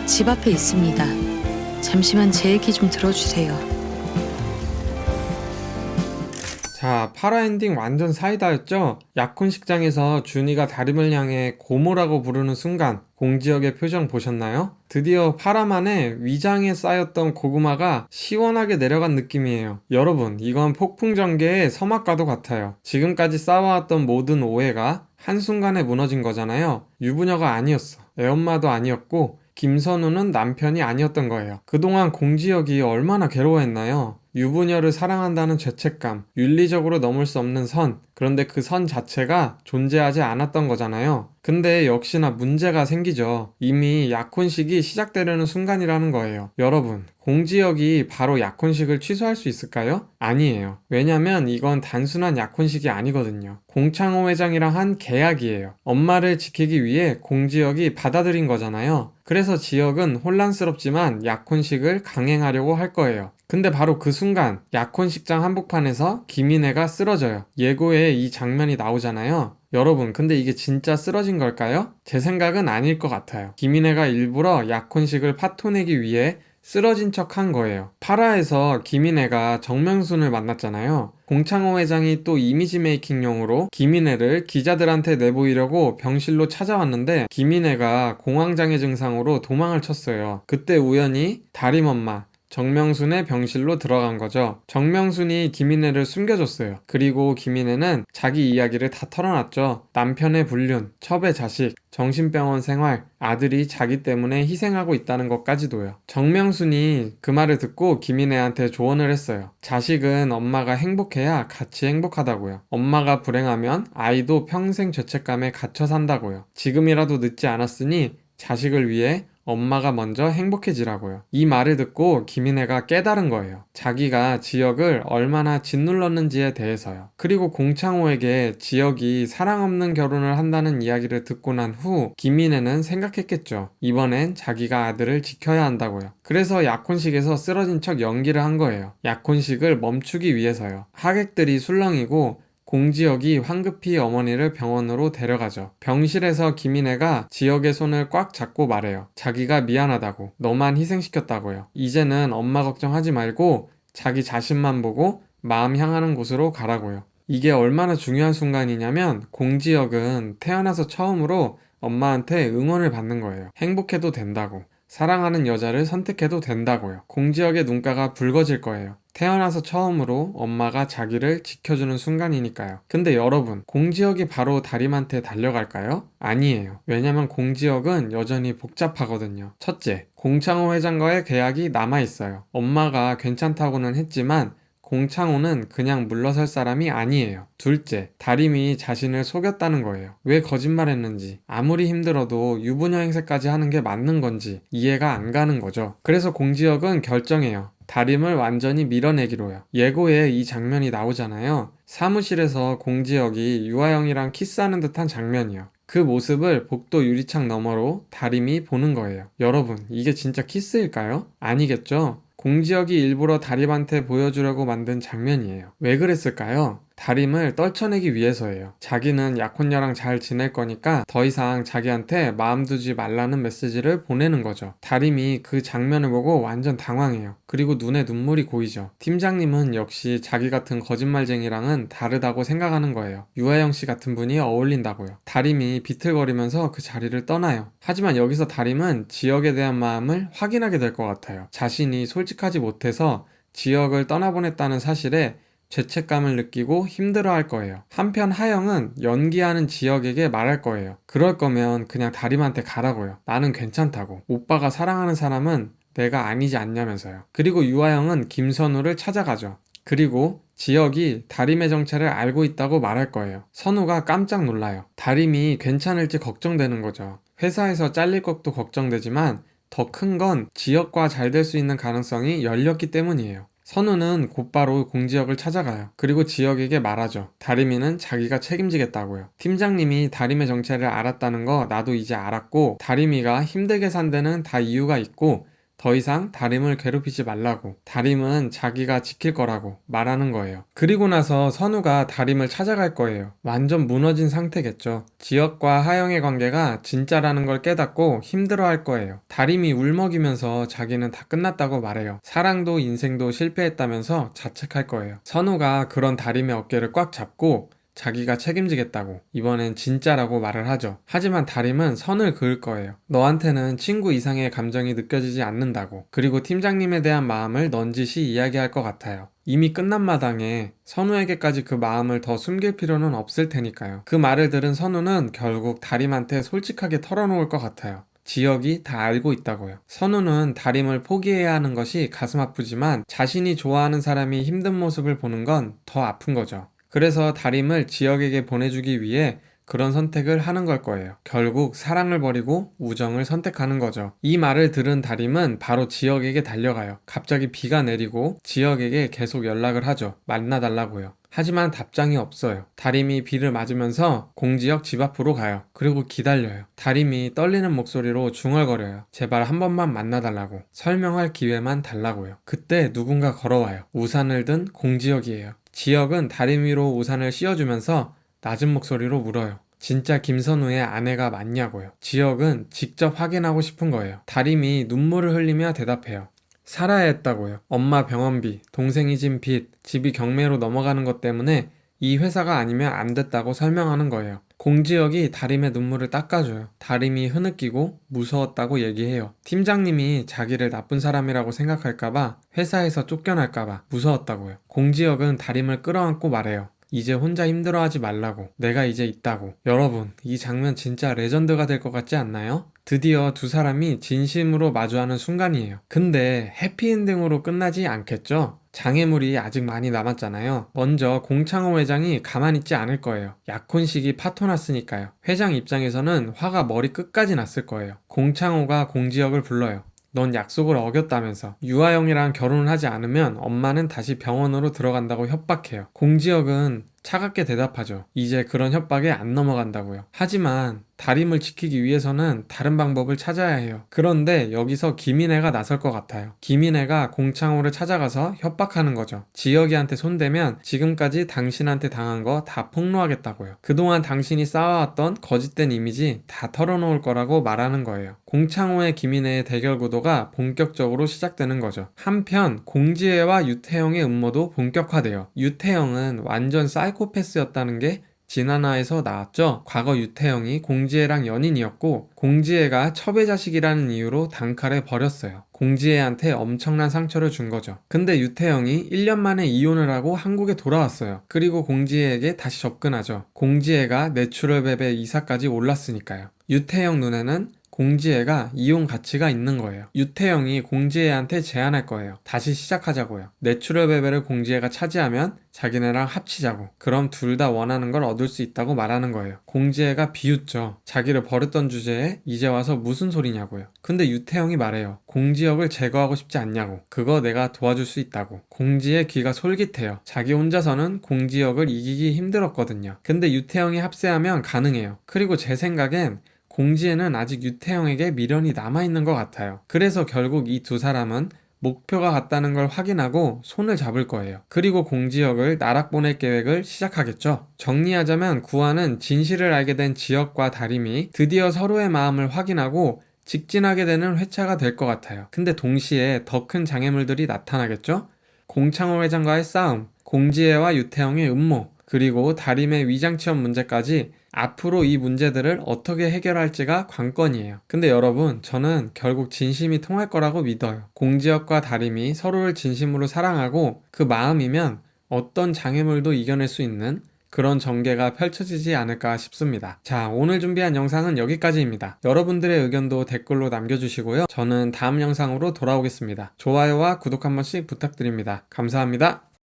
집 앞에 있습니다. 잠시만 제 얘기 좀 들어주세요. 자, 파라 엔딩 완전 사이다였죠? 약혼식장에서 준이가 다림을 향해 고모라고 부르는 순간 공지혁의 표정 보셨나요? 드디어 파라만의 위장에 쌓였던 고구마가 시원하게 내려간 느낌이에요. 여러분, 이건 폭풍전개의 서막과도 같아요. 지금까지 쌓아왔던 모든 오해가 한순간에 무너진 거잖아요. 유부녀가 아니었어. 애엄마도 아니었고 김선우는 남편이 아니었던 거예요. 그동안 공지혁이 얼마나 괴로워했나요? 유부녀를 사랑한다는 죄책감, 윤리적으로 넘을 수 없는 선, 그런데 그 선 자체가 존재하지 않았던 거잖아요. 근데 역시나 문제가 생기죠. 이미 약혼식이 시작되려는 순간이라는 거예요. 여러분, 공지혁이 바로 약혼식을 취소할 수 있을까요? 아니에요. 왜냐면 이건 단순한 약혼식이 아니거든요. 공창호 회장이랑 한 계약이에요. 엄마를 지키기 위해 공지혁이 받아들인 거잖아요. 그래서 지혁은 혼란스럽지만 약혼식을 강행하려고 할 거예요. 근데 바로 그 순간 약혼식장 한복판에서 김인혜가 쓰러져요. 예고에 이 장면이 나오잖아요. 여러분, 근데 이게 진짜 쓰러진 걸까요? 제 생각은 아닐 것 같아요. 김인혜가 일부러 약혼식을 파토내기 위해 쓰러진 척 한 거예요. 파라에서 김인혜가 정명순을 만났잖아요. 공창호 회장이 또 이미지 메이킹용으로 김인혜를 기자들한테 내보이려고 병실로 찾아왔는데 김인혜가 공황장애 증상으로 도망을 쳤어요. 그때 우연히 다림엄마 정명순의 병실로 들어간 거죠. 정명순이 김인혜를 숨겨줬어요. 그리고 김인혜는 자기 이야기를 다 털어놨죠. 남편의 불륜, 첩의 자식, 정신병원 생활, 아들이 자기 때문에 희생하고 있다는 것까지도요. 정명순이 그 말을 듣고 김인혜한테 조언을 했어요. 자식은 엄마가 행복해야 같이 행복하다고요. 엄마가 불행하면 아이도 평생 죄책감에 갇혀 산다고요. 지금이라도 늦지 않았으니 자식을 위해 엄마가 먼저 행복해지라고요. 이 말을 듣고 김인혜가 깨달은 거예요. 자기가 지혁을 얼마나 짓눌렀는지에 대해서요. 그리고 공창호에게 지혁이 사랑 없는 결혼을 한다는 이야기를 듣고 난 후 김인혜는 생각했겠죠. 이번엔 자기가 아들을 지켜야 한다고요. 그래서 약혼식에서 쓰러진 척 연기를 한 거예요. 약혼식을 멈추기 위해서요. 하객들이 술렁이고 공지혁이 황급히 어머니를 병원으로 데려가죠. 병실에서 김인혜가 지혁의 손을 꽉 잡고 말해요. 자기가 미안하다고, 너만 희생시켰다고요. 이제는 엄마 걱정하지 말고 자기 자신만 보고 마음 향하는 곳으로 가라고요. 이게 얼마나 중요한 순간이냐면 공지혁은 태어나서 처음으로 엄마한테 응원을 받는 거예요. 행복해도 된다고. 사랑하는 여자를 선택해도 된다고요. 공지혁의 눈가가 붉어질 거예요. 태어나서 처음으로 엄마가 자기를 지켜주는 순간이니까요. 근데 여러분, 공지혁이 바로 다림한테 달려갈까요? 아니에요. 왜냐면 공지혁은 여전히 복잡하거든요. 첫째, 공창호 회장과의 계약이 남아있어요. 엄마가 괜찮다고는 했지만 공창호는 그냥 물러설 사람이 아니에요. 둘째, 다림이 자신을 속였다는 거예요. 왜 거짓말했는지, 아무리 힘들어도 유부녀 행세까지 하는 게 맞는 건지 이해가 안 가는 거죠. 그래서 공지혁은 결정해요. 다림을 완전히 밀어내기로요. 예고에 이 장면이 나오잖아요. 사무실에서 공지혁이 유아영이랑 키스하는 듯한 장면이요. 그 모습을 복도 유리창 너머로 다림이 보는 거예요. 여러분, 이게 진짜 키스일까요? 아니겠죠? 공지혁이 일부러 다림한테 보여주려고 만든 장면이에요. 왜 그랬을까요? 다림을 떨쳐내기 위해서예요. 자기는 약혼녀랑 잘 지낼 거니까 더 이상 자기한테 마음 두지 말라는 메시지를 보내는 거죠. 다림이 그 장면을 보고 완전 당황해요. 그리고 눈에 눈물이 고이죠. 팀장님은 역시 자기 같은 거짓말쟁이랑은 다르다고 생각하는 거예요. 유아영 씨 같은 분이 어울린다고요. 다림이 비틀거리면서 그 자리를 떠나요. 하지만 여기서 다림은 지혁에 대한 마음을 확인하게 될 것 같아요. 자신이 솔직하지 못해서 지혁을 떠나보냈다는 사실에 죄책감을 느끼고 힘들어할 거예요. 한편 하영은 연기하는 지혁에게 말할 거예요. 그럴 거면 그냥 다림한테 가라고요. 나는 괜찮다고. 오빠가 사랑하는 사람은 내가 아니지 않냐면서요. 그리고 유아영은 김선우를 찾아가죠. 그리고 지혁이 다림의 정체를 알고 있다고 말할 거예요. 선우가 깜짝 놀라요. 다림이 괜찮을지 걱정되는 거죠. 회사에서 잘릴 것도 걱정되지만 더 큰 건 지혁과 잘 될 수 있는 가능성이 열렸기 때문이에요. 선우는 곧바로 공지혁을 찾아가요. 그리고 지혁에게 말하죠. 다림이는 자기가 책임지겠다고요. 팀장님이 다림의 정체를 알았다는 거 나도 이제 알았고 다림이가 힘들게 산 데는 다 이유가 있고 더 이상 다림을 괴롭히지 말라고, 다림은 자기가 지킬 거라고 말하는 거예요. 그리고 나서 선우가 다림을 찾아갈 거예요. 완전 무너진 상태겠죠. 지혁과 하영의 관계가 진짜라는 걸 깨닫고 힘들어할 거예요. 다림이 울먹이면서 자기는 다 끝났다고 말해요. 사랑도 인생도 실패했다면서 자책할 거예요. 선우가 그런 다림의 어깨를 꽉 잡고 자기가 책임지겠다고, 이번엔 진짜라고 말을 하죠. 하지만 다림은 선을 그을 거예요. 너한테는 친구 이상의 감정이 느껴지지 않는다고. 그리고 팀장님에 대한 마음을 넌지시 이야기할 것 같아요. 이미 끝난 마당에 선우에게까지 그 마음을 더 숨길 필요는 없을 테니까요. 그 말을 들은 선우는 결국 다림한테 솔직하게 털어놓을 것 같아요. 지혁이 다 알고 있다고요. 선우는 다림을 포기해야 하는 것이 가슴 아프지만 자신이 좋아하는 사람이 힘든 모습을 보는 건 더 아픈 거죠. 그래서 다림을 지혁에게 보내주기 위해 그런 선택을 하는 걸 거예요. 결국 사랑을 버리고 우정을 선택하는 거죠. 이 말을 들은 다림은 바로 지혁에게 달려가요. 갑자기 비가 내리고 지혁에게 계속 연락을 하죠. 만나달라고요. 하지만 답장이 없어요. 다림이 비를 맞으면서 공지혁 집 앞으로 가요. 그리고 기다려요. 다림이 떨리는 목소리로 중얼거려요. 제발 한 번만 만나달라고. 설명할 기회만 달라고요. 그때 누군가 걸어와요. 우산을 든 공지혁이에요. 지혁은 다림 위로 우산을 씌워주면서 낮은 목소리로 물어요. 진짜 김선우의 아내가 맞냐고요. 지혁은 직접 확인하고 싶은 거예요. 다림이 눈물을 흘리며 대답해요. 살아야 했다고요. 엄마 병원비, 동생이 진 빚, 집이 경매로 넘어가는 것 때문에 이 회사가 아니면 안 됐다고 설명하는 거예요. 공지혁이 다림의 눈물을 닦아줘요. 다림이 흐느끼고 무서웠다고 얘기해요. 팀장님이 자기를 나쁜 사람이라고 생각할까봐, 회사에서 쫓겨날까봐 무서웠다고요. 공지혁은 다림을 끌어안고 말해요. 이제 혼자 힘들어하지 말라고. 내가 이제 있다고. 여러분, 이 장면 진짜 레전드가 될 것 같지 않나요? 드디어 두 사람이 진심으로 마주하는 순간이에요. 근데 해피엔딩으로 끝나지 않겠죠? 장애물이 아직 많이 남았잖아요. 먼저 공창호 회장이 가만히 있지 않을 거예요. 약혼식이 파토났으니까요. 회장 입장에서는 화가 머리 끝까지 났을 거예요. 공창호가 공지혁을 불러요. 넌 약속을 어겼다면서. 유아영이랑 결혼을 하지 않으면 엄마는 다시 병원으로 들어간다고 협박해요. 공지혁은 차갑게 대답하죠. 이제 그런 협박에 안 넘어간다고요. 하지만 다림을 지키기 위해서는 다른 방법을 찾아야 해요. 그런데 여기서 김인혜가 나설 것 같아요. 김인혜가 공창호를 찾아가서 협박하는 거죠. 지혁이한테 손대면 지금까지 당신한테 당한 거 다 폭로하겠다고요. 그동안 당신이 쌓아왔던 거짓된 이미지 다 털어놓을 거라고 말하는 거예요. 공창호의 김인혜의 대결 구도가 본격적으로 시작되는 거죠. 한편 공지혜와 유태영의 음모도 본격화돼요. 유태영은 완전 사이코패스였다는 게 지난화에서 나왔죠. 과거 유태영이 공지혜랑 연인이었고 공지혜가 첩의 자식이라는 이유로 단칼에 버렸어요. 공지혜한테 엄청난 상처를 준 거죠. 근데 유태영이 1년 만에 이혼을 하고 한국에 돌아왔어요. 그리고 공지혜에게 다시 접근하죠. 공지혜가 내추럴베베 이사까지 올랐으니까요. 유태영 눈에는 공지혜가 이혼 가치가 있는 거예요. 유태영이 공지혜한테 제안할 거예요. 다시 시작하자고요. 내추럴베베를 공지혜가 차지하면 자기네랑 합치자고. 그럼 둘 다 원하는 걸 얻을 수 있다고 말하는 거예요. 공지혜가 비웃죠. 자기를 버렸던 주제에 이제 와서 무슨 소리냐고요. 근데 유태영이 말해요. 공지혁을 제거하고 싶지 않냐고. 그거 내가 도와줄 수 있다고. 공지의 귀가 솔깃해요. 자기 혼자서는 공지혁을 이기기 힘들었거든요. 근데 유태영이 합세하면 가능해요. 그리고 제 생각엔 공지혜는 아직 유태영에게 미련이 남아있는 것 같아요. 그래서 결국 이 두 사람은 목표가 같다는 걸 확인하고 손을 잡을 거예요. 그리고 공지혁을 나락 보낼 계획을 시작하겠죠. 정리하자면 구화는 진실을 알게 된 지혁과 다림이 드디어 서로의 마음을 확인하고 직진하게 되는 회차가 될 것 같아요. 근데 동시에 더 큰 장애물들이 나타나겠죠? 공창호 회장과의 싸움, 공지혜와 유태영의 음모, 그리고 다림의 위장 취업 문제까지 앞으로 이 문제들을 어떻게 해결할지가 관건이에요. 근데 여러분, 저는 결국 진심이 통할 거라고 믿어요. 공지혁과 다림이 서로를 진심으로 사랑하고 그 마음이면 어떤 장애물도 이겨낼 수 있는 그런 전개가 펼쳐지지 않을까 싶습니다. 자, 오늘 준비한 영상은 여기까지입니다. 여러분들의 의견도 댓글로 남겨주시고요. 저는 다음 영상으로 돌아오겠습니다. 좋아요와 구독 한 번씩 부탁드립니다. 감사합니다.